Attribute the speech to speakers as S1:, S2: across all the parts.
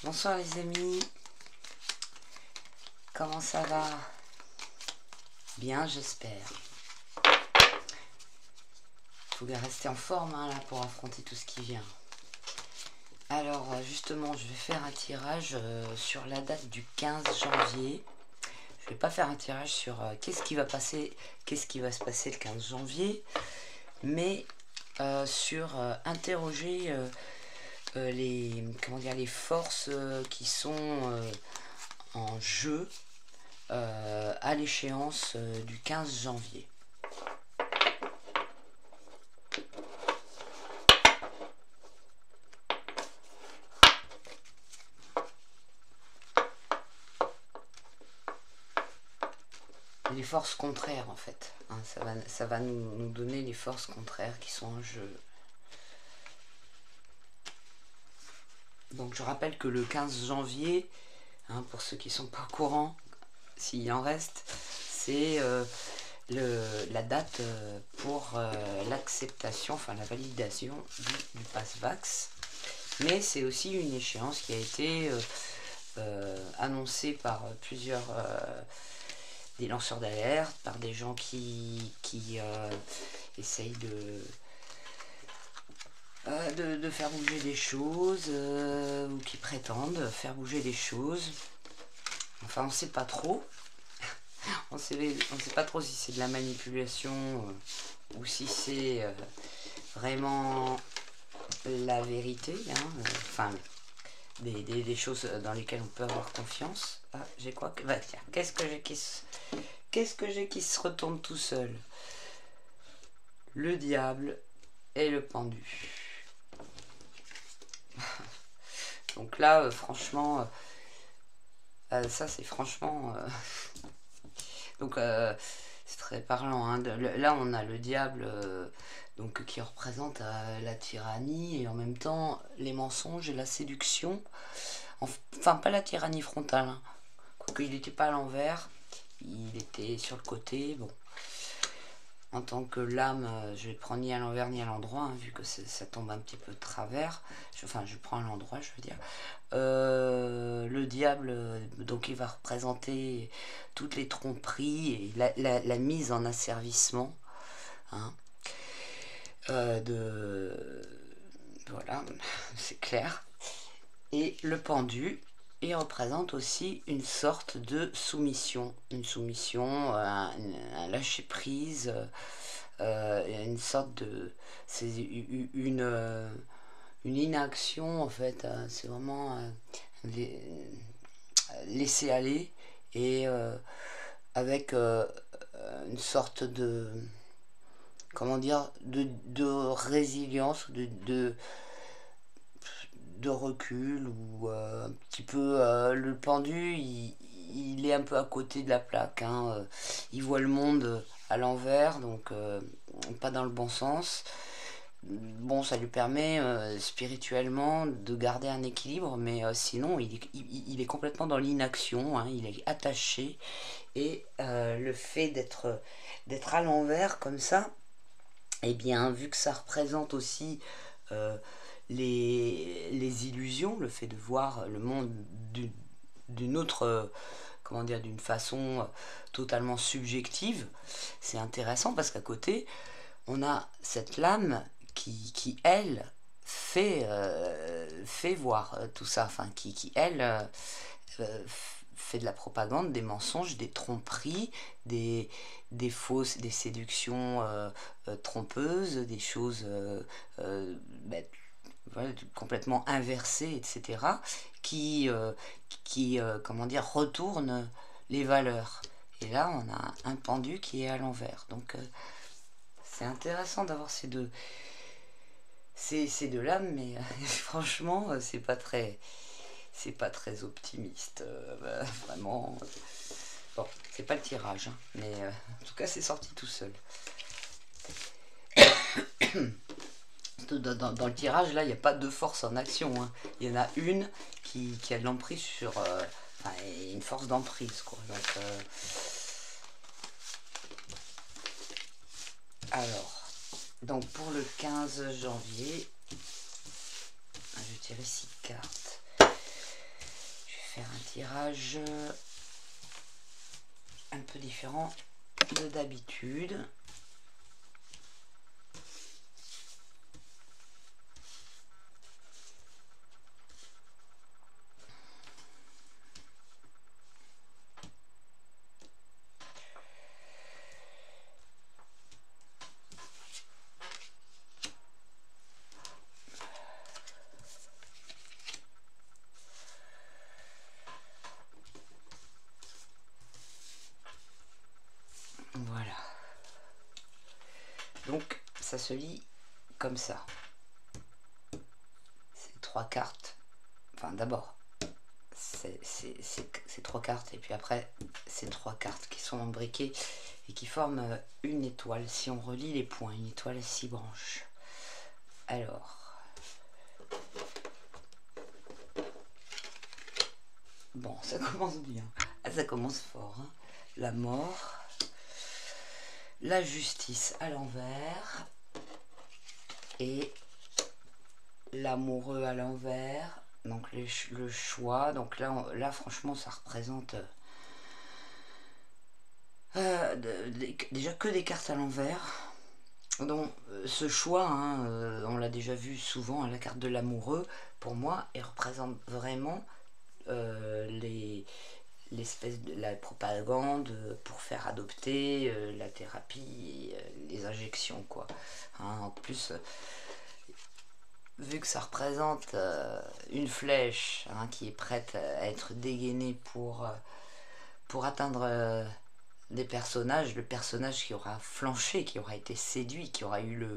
S1: Bonsoir les amis, comment ça va? Bien j'espère. Faut bien rester en forme hein, là pour affronter tout ce qui vient. Alors justement je vais faire un tirage sur la date du 15 janvier. Je vais pas faire un tirage sur qu'est-ce qui va se passer le 15 janvier, mais sur interroger les forces qui sont en jeu à l'échéance du 15 janvier. Les forces contraires en fait, hein, ça va nous donner les forces contraires qui sont en jeu. Donc je rappelle que le 15 janvier, hein, pour ceux qui ne sont pas au courant, s'il en reste, c'est la date pour l'acceptation, enfin la validation du pass Vax. Mais c'est aussi une échéance qui a été annoncée par plusieurs des lanceurs d'alerte, par des gens qui essayent de faire bouger des choses ou qui prétendent faire bouger des choses. Enfin, on ne sait pas trop. on sait pas trop si c'est de la manipulation ou si c'est vraiment la vérité. Hein, enfin, des choses dans lesquelles on peut avoir confiance. Ah, j'ai quoi que... Bah, tiens, qu'est-ce que j'ai qui se retourne tout seul? Le diable et le pendu. Donc là, franchement, ça c'est franchement... donc c'est très parlant. Hein. Là, on a le diable donc, qui représente la tyrannie et en même temps les mensonges et la séduction. Enfin, pas la tyrannie frontale. Hein. Quoique il n'était pas à l'envers, il était sur le côté. Bon. En tant que lame, je vais prendre ni à l'envers ni à l'endroit, hein, vu que ça tombe un petit peu de travers. Enfin, je prends à l'endroit, je veux dire. Le diable, donc il va représenter toutes les tromperies et la mise en asservissement. Hein, voilà, c'est clair. Et le pendu, il représente aussi une sorte de soumission. Une soumission, un lâcher prise. Une sorte de... C'est une inaction en fait, c'est vraiment laisser aller et avec une sorte de... comment dire, de résilience, de recul ou un petit peu le pendu il est un peu à côté de la plaque, hein, il voit le monde à l'envers, donc pas dans le bon sens. Bon, ça lui permet spirituellement de garder un équilibre, mais sinon il est complètement dans l'inaction, hein, il est attaché et le fait d'être à l'envers comme ça, et bien vu que ça représente aussi les illusions, le fait de voir le monde d'une autre, comment dire, d'une façon totalement subjective, c'est intéressant parce qu'à côté, on a cette lame qui elle, fait voir tout ça, enfin, qui elle, fait de la propagande, des mensonges, des tromperies, des fausses, des séductions trompeuses, des choses voilà, complètement inversées, etc., qui comment dire, retournent les valeurs. Et là, on a un pendu qui est à l'envers. Donc, c'est intéressant d'avoir ces deux lames, mais franchement, c'est pas très optimiste. Vraiment. Bon, c'est pas le tirage, hein, mais en tout cas, c'est sorti tout seul. Dans le tirage, là, il n'y a pas deux forces en action. Hein. Il y en a une qui a de l'emprise sur... enfin, une force d'emprise, quoi. Donc, alors, donc pour le 15 janvier, je vais tirer 6 cartes. faire un tirage un peu différent de d'habitude. Voilà. Donc ça se lit comme ça. C'est 3 cartes. Enfin d'abord, c'est 3 cartes et puis après c'est 3 cartes qui sont imbriquées et qui forment une étoile. Si on relie les points, une étoile à 6 branches. Alors, bon, ça commence bien. Ah, ça commence fort. Hein. La mort, la justice à l'envers et l'amoureux à l'envers. Donc le choix. Donc là franchement, ça représente déjà que des cartes à l'envers. Donc ce choix, hein, on l'a déjà vu souvent à la carte de l'amoureux. Pour moi, elle représente vraiment l'espèce de la propagande pour faire adopter, la thérapie, les injections quoi. Hein, en plus, vu que ça représente une flèche hein, qui est prête à être dégainée pour atteindre des personnages, le personnage qui aura flanché, qui aura été séduit, qui aura eu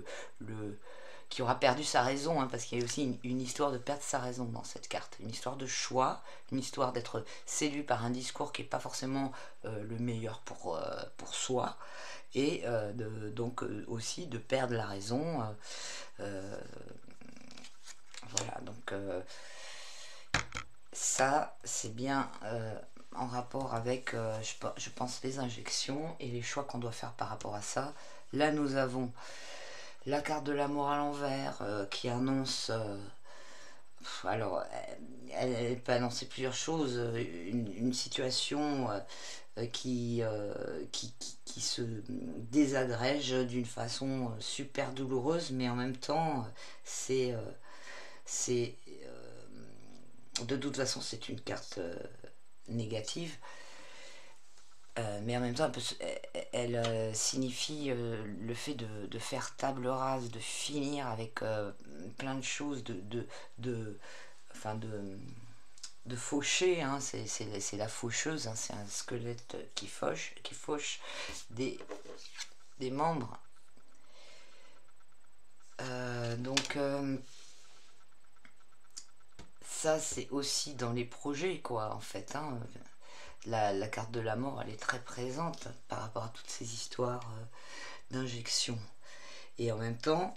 S1: qui aura perdu sa raison, hein, parce qu'il y a aussi une histoire de perdre sa raison dans cette carte, une histoire de choix, une histoire d'être séduit par un discours qui n'est pas forcément le meilleur pour soi, et donc aussi de perdre la raison. Voilà, donc ça c'est bien en rapport avec, je pense, les injections et les choix qu'on doit faire par rapport à ça. Là nous avons la carte de la mort à l'envers qui annonce, alors elle peut annoncer plusieurs choses, une situation qui se désagrège d'une façon super douloureuse, mais en même temps c'est de toute façon c'est une carte négative. Mais en même temps, elle signifie le fait de faire table rase, de finir avec plein de choses, enfin de faucher. Hein, c'est la faucheuse, hein, c'est un squelette qui fauche des membres. Donc ça, c'est aussi dans les projets, quoi, en fait. Hein. La carte de la mort, elle est très présente par rapport à toutes ces histoires d'injection. Et en même temps,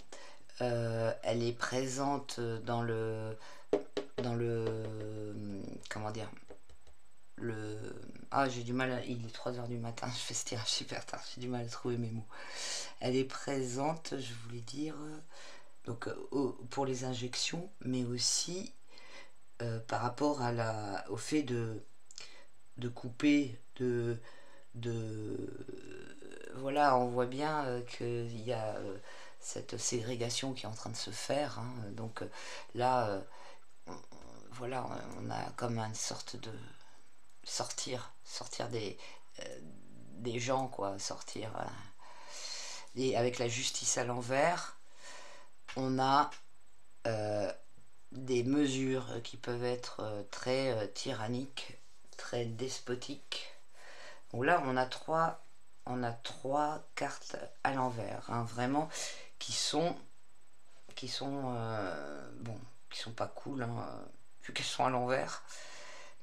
S1: elle est présente dans le comment dire, j'ai du mal, il est 3h du matin, je fais ce tirage super tard, j'ai du mal à trouver mes mots. Elle est présente, je voulais dire, donc pour les injections, mais aussi par rapport au fait de couper, voilà, on voit bien qu'il y a cette ségrégation qui est en train de se faire. Hein, donc là, voilà, on a comme une sorte de sortir des gens, quoi, sortir. Et avec la justice à l'envers, on a des mesures qui peuvent être très tyranniques, très despotiques. Donc là, on a trois cartes à l'envers, hein, vraiment, qui sont bon, qui sont pas cool, hein, vu qu'elles sont à l'envers.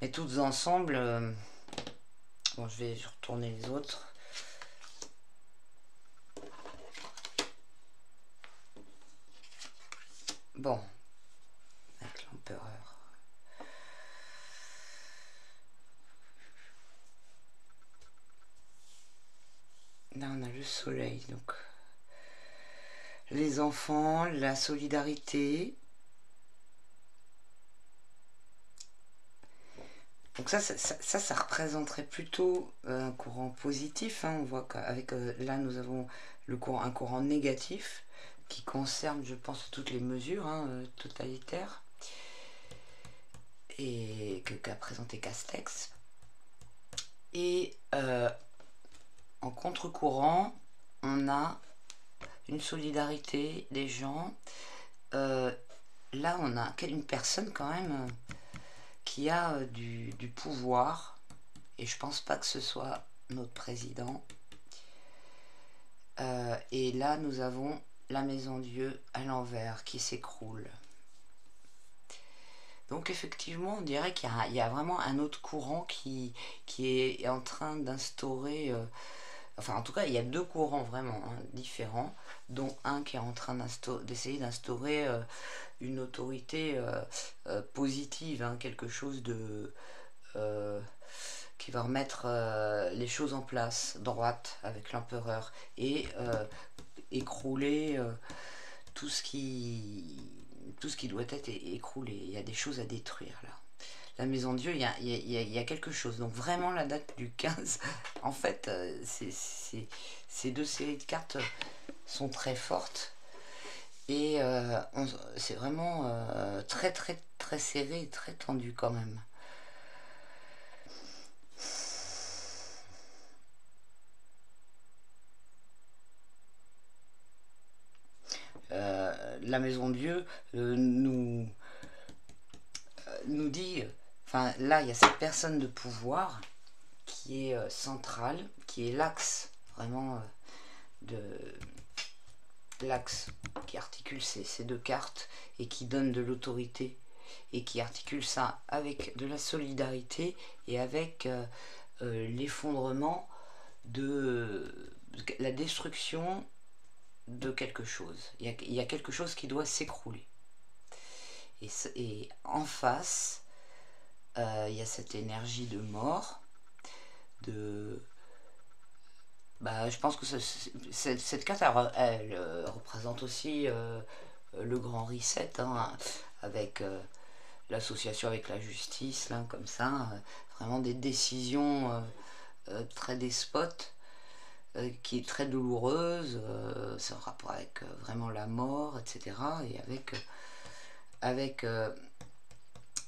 S1: Mais toutes ensemble, bon, je vais retourner les autres. Bon, avec l'empereur. Là, on a le soleil, donc les enfants, la solidarité, Donc ça représenterait plutôt un courant positif, hein. On voit qu'avec là nous avons un courant négatif qui concerne, je pense, toutes les mesures, hein, totalitaires et qu'a présenté Castex. Et en contre-courant, on a une solidarité des gens. Là, on a une personne quand même qui a du pouvoir, et je pense pas que ce soit notre président. Et là, nous avons la Maison Dieu à l'envers qui s'écroule. Donc effectivement, on dirait qu'il y a vraiment un autre courant qui est en train d'instaurer... enfin, en tout cas, il y a deux courants vraiment différents, dont un qui est en train d'essayer d'instaurer une autorité positive, hein, quelque chose de... qui va remettre les choses en place, droite, avec l'empereur, et écrouler tout ce qui doit être écroulé. Il y a des choses à détruire là. La Maison Dieu, il y a quelque chose. Donc vraiment la date du 15, en fait, ces deux séries de cartes sont très fortes. Et c'est vraiment très très très serré, très tendu quand même. La Maison Dieu nous dit, enfin là il y a cette personne de pouvoir qui est centrale, qui est l'axe vraiment de l'axe qui articule ces deux cartes et qui donne de l'autorité et qui articule ça avec de la solidarité et avec l'effondrement de la destruction de quelque chose. Il y a quelque chose qui doit s'écrouler. Et en face, il y a cette énergie de mort, je pense que cette carte, elle représente aussi le grand reset, hein, avec l'association avec la justice, là, comme ça, vraiment des décisions très despotes, qui est très douloureuse, c'est en rapport avec vraiment la mort, etc. Et avec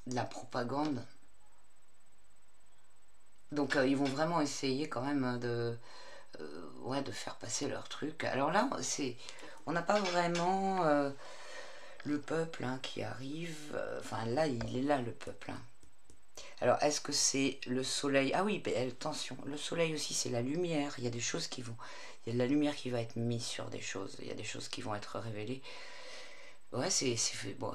S1: la propagande. Donc ils vont vraiment essayer quand même de faire passer leur truc. Alors là, on n'a pas vraiment le peuple, hein, qui arrive. Enfin là, il est là le peuple, hein. Alors est-ce que c'est le soleil? Ah oui, attention, le soleil aussi c'est la lumière. Il y a des choses qui vont... Il y a de la lumière qui va être mise sur des choses. Il y a des choses qui vont être révélées. Ouais, c'est bon.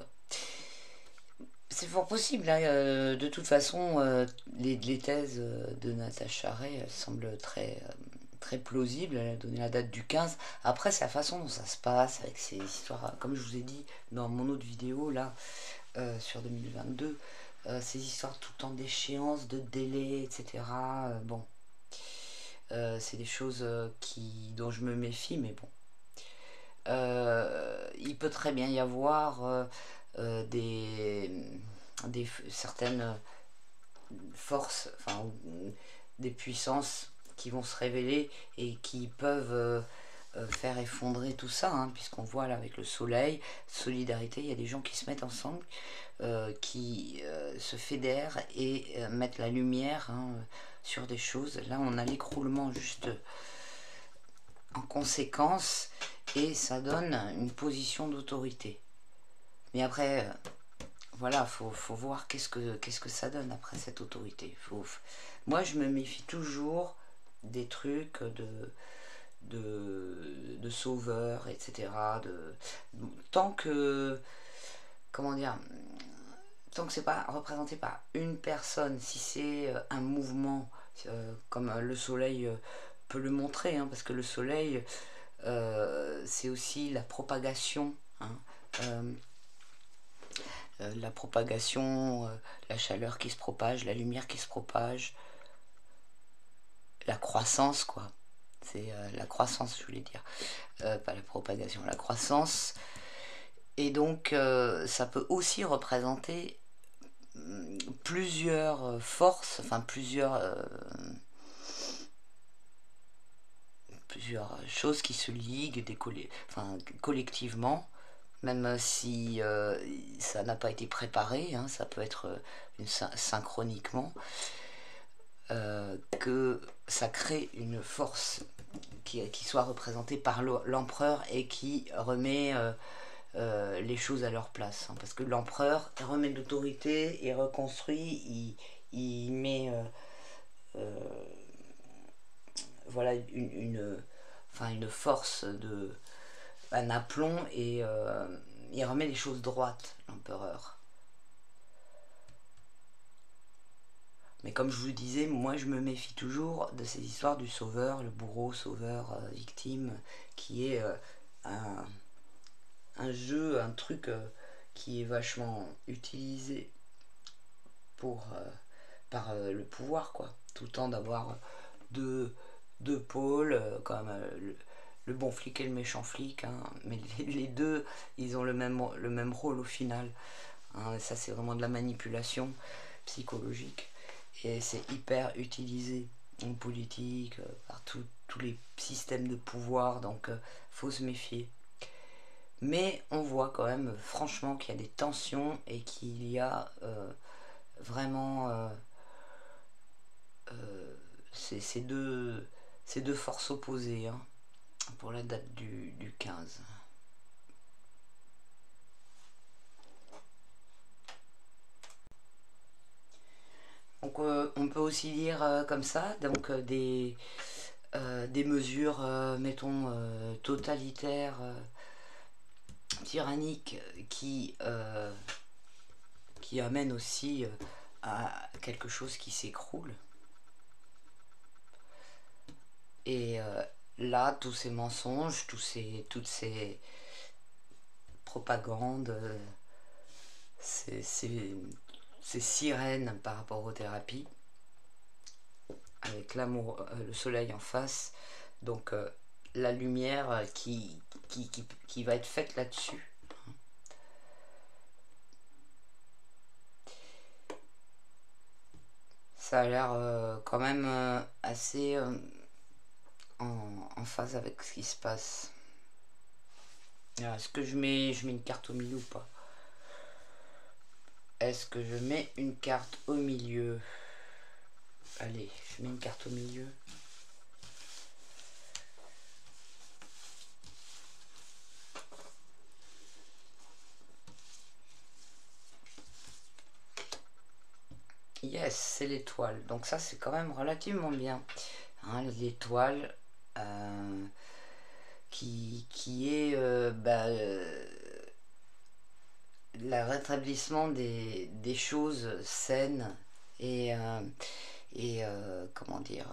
S1: C'est fort possible, hein. De toute façon, les thèses de Natacha Ray semblent très plausibles. Elle a donné la date du 15. Après, c'est la façon dont ça se passe avec ces histoires, comme je vous ai dit dans mon autre vidéo là, sur 2022, ces histoires tout le temps d'échéance, de délai, etc. Bon, c'est des choses dont je me méfie, mais bon. Il peut très bien y avoir certaines forces, enfin des puissances qui vont se révéler et qui peuvent faire effondrer tout ça, hein, puisqu'on voit là avec le soleil, solidarité, il y a des gens qui se mettent ensemble, qui se fédèrent et mettent la lumière, hein, sur des choses. Là on a l'écroulement juste en conséquence et ça donne une position d'autorité. Mais après, voilà, faut voir qu'est-ce que ça donne après cette autorité. Moi, je me méfie toujours des trucs de sauveurs, etc. Tant que, comment dire, tant que c'est pas représenté par une personne, si c'est un mouvement, comme le soleil peut le montrer, hein, parce que le soleil, c'est aussi la propagation, hein, la propagation, la chaleur qui se propage, la lumière qui se propage, la croissance, quoi. C'est la croissance, je voulais dire, pas la propagation, la croissance. Et donc, ça peut aussi représenter plusieurs forces, enfin plusieurs choses qui se liguent enfin, collectivement, même si ça n'a pas été préparé, hein, ça peut être synchroniquement, que ça crée une force qui soit représentée par l'empereur et qui remet les choses à leur place. Hein, parce que l'empereur remet de l'autorité, il reconstruit, il met voilà enfin, une force un aplomb et il remet les choses droites, l'empereur. Mais comme je vous disais, moi je me méfie toujours de ces histoires du sauveur, le bourreau, sauveur, victime, qui est un jeu, un truc qui est vachement utilisé par le pouvoir, quoi. Tout le temps d'avoir deux pôles, comme le bon flic et le méchant flic, hein. Mais les deux, ils ont le même rôle au final. Hein. Ça, c'est vraiment de la manipulation psychologique. Et c'est hyper utilisé en politique, par tous les systèmes de pouvoir, donc faut se méfier. Mais on voit quand même, franchement, qu'il y a des tensions et qu'il y a vraiment ces deux forces opposées, hein, pour la date du 15. Donc on peut aussi lire comme ça, donc des mesures, mettons, totalitaires, tyranniques, qui amènent aussi à quelque chose qui s'écroule. Et là, tous ces mensonges, toutes ces propagandes, ces sirènes par rapport aux thérapies, avec l'amour, le soleil en face, donc la lumière qui va être faite là-dessus. Ça a l'air quand même assez en phase avec ce qui se passe. Alors, est-ce que je mets une carte au milieu ou pas? Est-ce que je mets une carte au milieu? Allez, je mets une carte au milieu. Yes, c'est l'étoile. Donc ça, c'est quand même relativement bien. Hein, l'étoile qui est le rétablissement des choses saines et comment dire,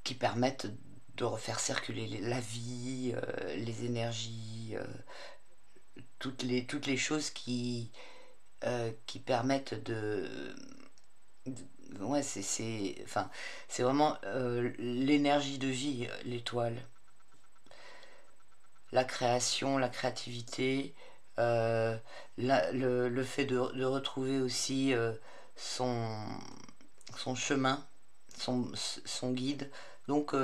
S1: qui permettent de refaire circuler la vie, les énergies, toutes les choses qui permettent ouais, enfin, c'est vraiment l'énergie de vie, l'étoile. La création, la créativité, le fait de retrouver aussi son, son chemin, son guide. Donc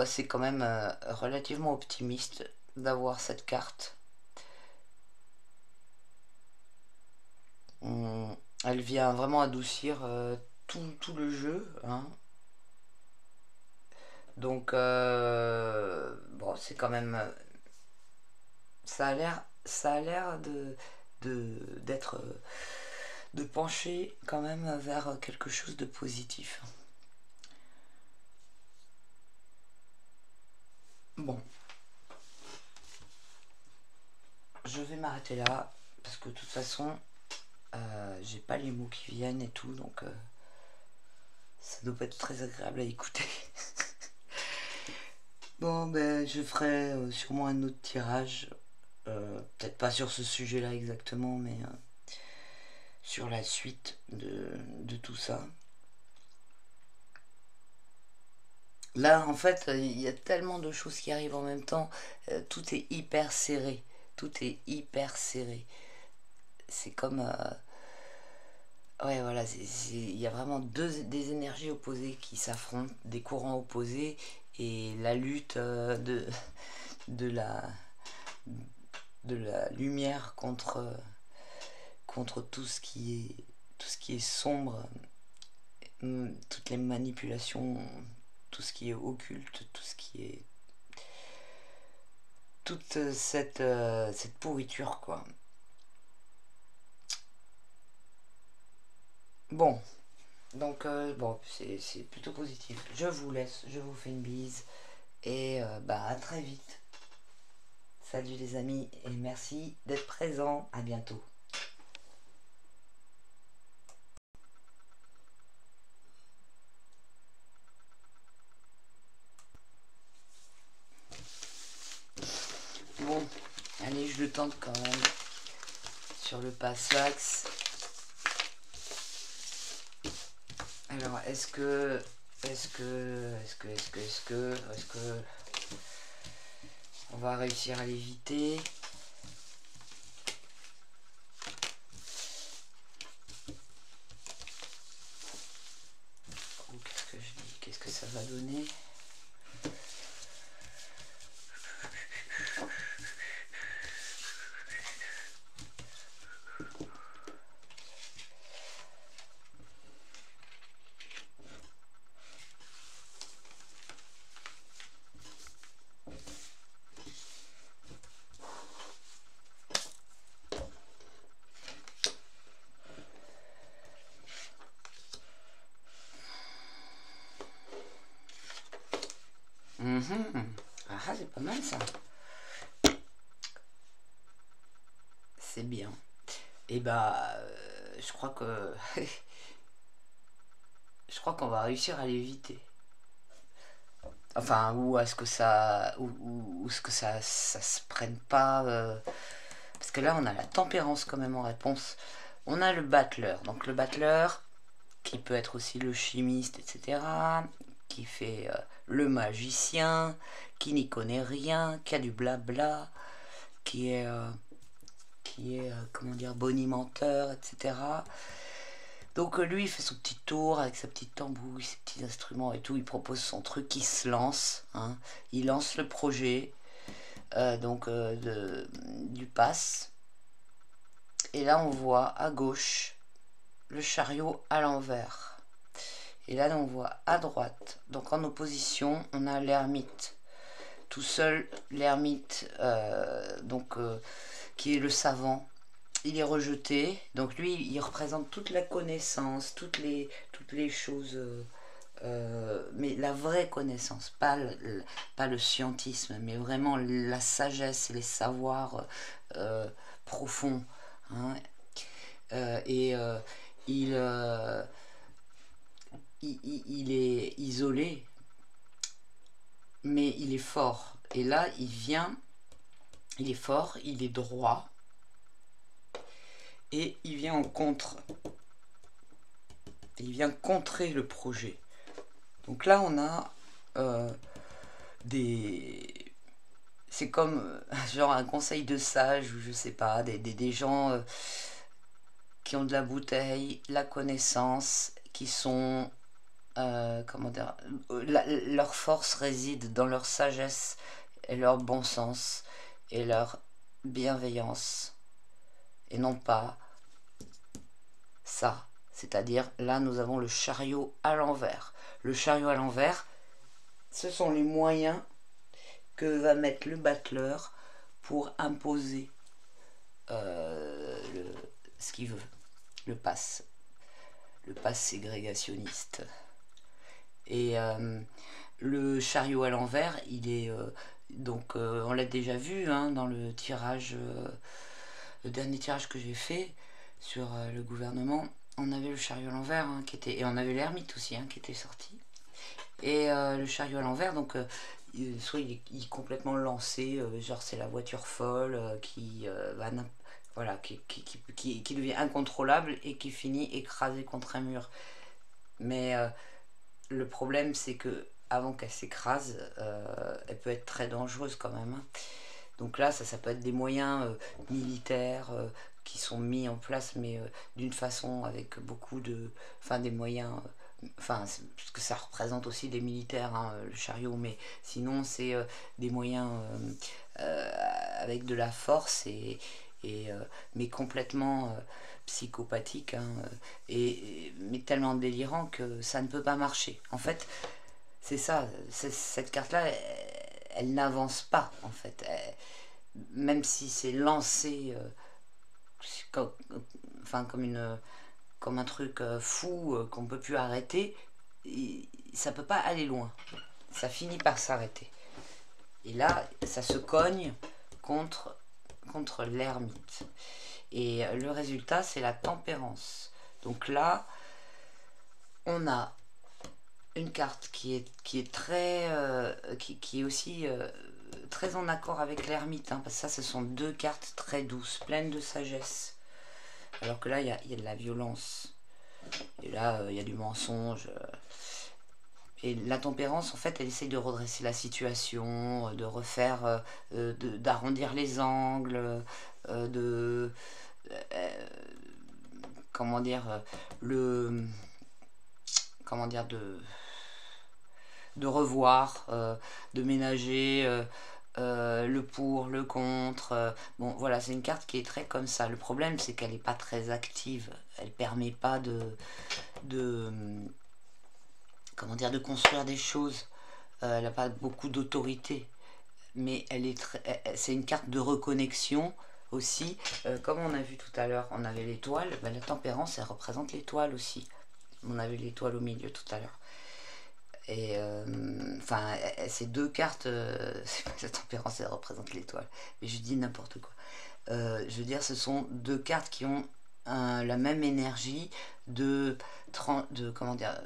S1: c'est quand même relativement optimiste d'avoir cette carte. Elle vient vraiment adoucir tout le jeu, hein. Donc bon, c'est quand même ça a l'air d'être de pencher quand même vers quelque chose de positif. Bon, je vais m'arrêter là parce que de toute façon j'ai pas les mots qui viennent et tout, donc ça doit pas être très agréable à écouter. Bon, ben je ferai sûrement un autre tirage, peut-être pas sur ce sujet-là exactement, mais sur la suite de tout ça. Là, en fait, il y a tellement de choses qui arrivent en même temps, tout est hyper serré, tout est hyper serré. C'est comme Ouais, voilà, il y a vraiment des énergies opposées qui s'affrontent, des courants opposés, et la lutte de la, de la lumière contre tout ce qui est sombre, toutes les manipulations, tout ce qui est occulte, tout ce qui est toute cette pourriture, quoi. Bon, donc bon, c'est plutôt positif. Je vous laisse, je vous fais une bise et bah à très vite. Salut les amis et merci d'être présents. À bientôt. Bon, allez, je le tente quand même sur le pass-vax. Alors, est-ce que on va réussir à l'éviter? Ou qu'est-ce que je dis? Qu'est-ce que ça va donner? Ah, c'est pas mal ça. C'est bien. Et bah, je crois que je crois qu'on va réussir à l'éviter. Enfin, ou à ce que ça, ou ce que ça se prenne pas. Parce que là, on a la tempérance quand même en réponse. On a le battleur. Donc le battleur, qui peut être aussi le chimiste, etc. Qui fait le magicien, qui n'y connaît rien, qui a du blabla, qui est comment dire, bonimenteur, etc. Donc lui, il fait son petit tour avec sa petite tambouille, ses petits instruments et tout. Il propose son truc, il se lance. Hein. Il lance le projet du pass. Et là, on voit à gauche le chariot à l'envers. Et là, on voit à droite. Donc en opposition, on a l'ermite. Tout seul, l'ermite, qui est le savant. Il est rejeté, donc lui il représente toute la connaissance, toutes les choses, mais la vraie connaissance, pas le scientisme, mais vraiment la sagesse et les savoirs profonds. Hein. Et il, il est isolé, mais il est fort. Et là il est fort, il est droit. Et il vient en contre. Il vient contrer le projet. Donc là, on a des... C'est comme genre un conseil de sage, ou je sais pas, des gens qui ont de la bouteille, la connaissance, qui sont... comment dire, leur force réside dans leur sagesse et leur bon sens et leur bienveillance. Et non pas ça. C'est-à-dire, là, nous avons le chariot à l'envers. Le chariot à l'envers, ce sont les moyens que va mettre le battleur pour imposer ce qu'il veut. Le pass ségrégationniste. Et le chariot à l'envers, il est... on l'a déjà vu hein, dans le tirage... le dernier tirage que j'ai fait sur le gouvernement, on avait le chariot à l'envers hein, et on avait l'ermite aussi hein, qui était sorti. Et le chariot à l'envers, donc soit il est complètement lancé, genre c'est la voiture folle qui va voilà, qui devient incontrôlable et qui finit écrasée contre un mur. Mais le problème c'est que avant qu'elle s'écrase, elle peut être très dangereuse quand même. Hein. Donc là, ça peut être des moyens militaires qui sont mis en place, mais d'une façon avec beaucoup de... Enfin, des moyens... Enfin, parce que ça représente aussi des militaires, hein, le chariot, mais sinon, c'est des moyens avec de la force mais complètement psychopathique, hein, mais tellement délirant que ça ne peut pas marcher. En fait, c'est ça, cette carte-là, elle n'avance pas, en fait. Même si c'est lancé comme, enfin, comme un truc fou qu'on ne peut plus arrêter, ça peut pas aller loin. Ça finit par s'arrêter. Et là, ça se cogne contre l'ermite. Et le résultat, c'est la tempérance. Donc là, on a une carte qui est très... qui est aussi très en accord avec l'ermite. Hein, parce que ça, ce sont deux cartes très douces, pleines de sagesse. Alors que là, il y a de la violence. Et là, il y a du mensonge. Et la tempérance, en fait, elle essaye de redresser la situation, de refaire, d'arrondir les angles, comment dire, comment dire, de revoir, de ménager le pour, le contre. Bon, voilà, c'est une carte qui est très comme ça. Le problème, c'est qu'elle n'est pas très active. Elle permet pas comment dire, de construire des choses. Elle n'a pas beaucoup d'autorité, mais c'est une carte de reconnexion aussi. Comme on a vu tout à l'heure, on avait l'étoile. Ben, la tempérance, elle représente l'étoile aussi. On avait l'étoile au milieu tout à l'heure. Et enfin, ces deux cartes, la tempérance, elle représente l'étoile. Mais je dis n'importe quoi. Je veux dire, ce sont deux cartes qui ont la même énergie comment dire,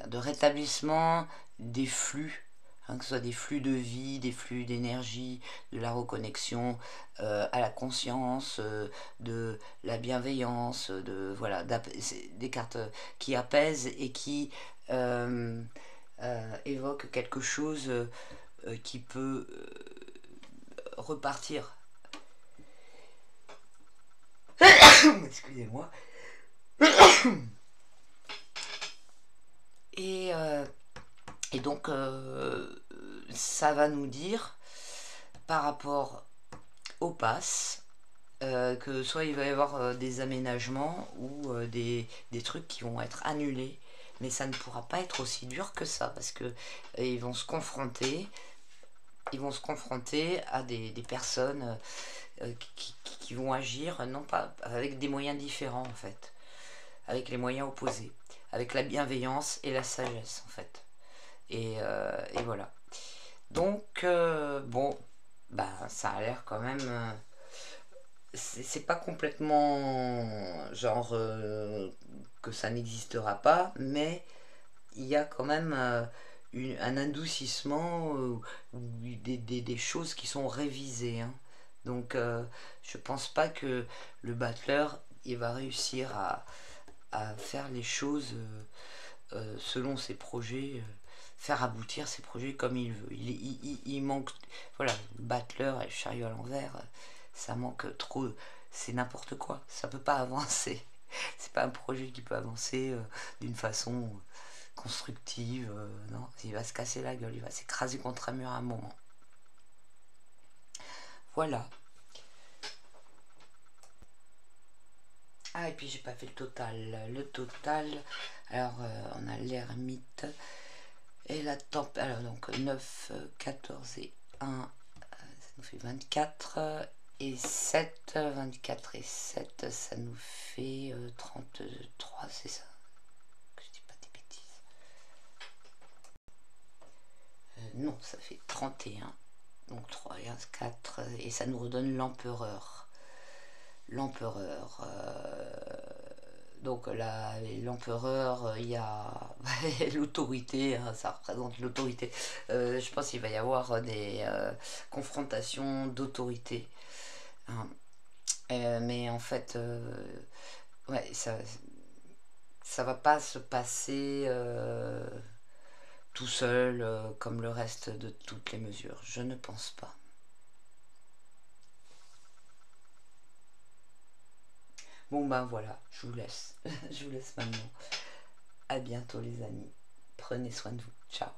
S1: de rétablissement des flux, hein, que ce soit des flux de vie, des flux d'énergie, de la reconnexion à la conscience, de la bienveillance, voilà, des cartes qui apaisent et qui évoquent quelque chose qui peut repartir. Excusez-moi. Et donc, ça va nous dire, par rapport au pass, que soit il va y avoir des aménagements ou des trucs qui vont être annulés, mais ça ne pourra pas être aussi dur que ça, parce que ils vont se confronter à des personnes qui vont agir, non pas avec des moyens différents en fait, avec les moyens opposés, avec la bienveillance et la sagesse en fait. Et voilà. Donc, bon, bah, ça a l'air quand même... c'est pas complètement genre que ça n'existera pas, mais il y a quand même un adoucissement ou des choses qui sont révisées. Hein. Donc, je pense pas que le battleur il va réussir à faire les choses selon ses projets, faire aboutir ses projets comme il veut. Il manque, voilà, le battleur et le chariot à l'envers, ça manque trop, c'est n'importe quoi, ça peut pas avancer. C'est pas un projet qui peut avancer d'une façon constructive, non, il va se casser la gueule, il va s'écraser contre un mur à un moment. Voilà. Ah, et puis j'ai pas fait le total. Le total, alors on a l'ermite et la tempête. Alors donc 9, 14 et 1, ça nous fait 24. Et 7, 24 et 7, ça nous fait 33, c'est ça? Que je dis pas des bêtises. Non, ça fait 31. Donc 3 et 1, 4. Et ça nous redonne l'empereur. L'empereur. Donc là, l'empereur, il y a l'autorité, hein, ça représente l'autorité. Je pense qu'il va y avoir des confrontations d'autorité. Hein. Mais en fait, ouais, ça va pas se passer tout seul comme le reste de toutes les mesures. Je ne pense pas. Bon ben voilà, je vous laisse. Je vous laisse maintenant. À bientôt les amis. Prenez soin de vous. Ciao.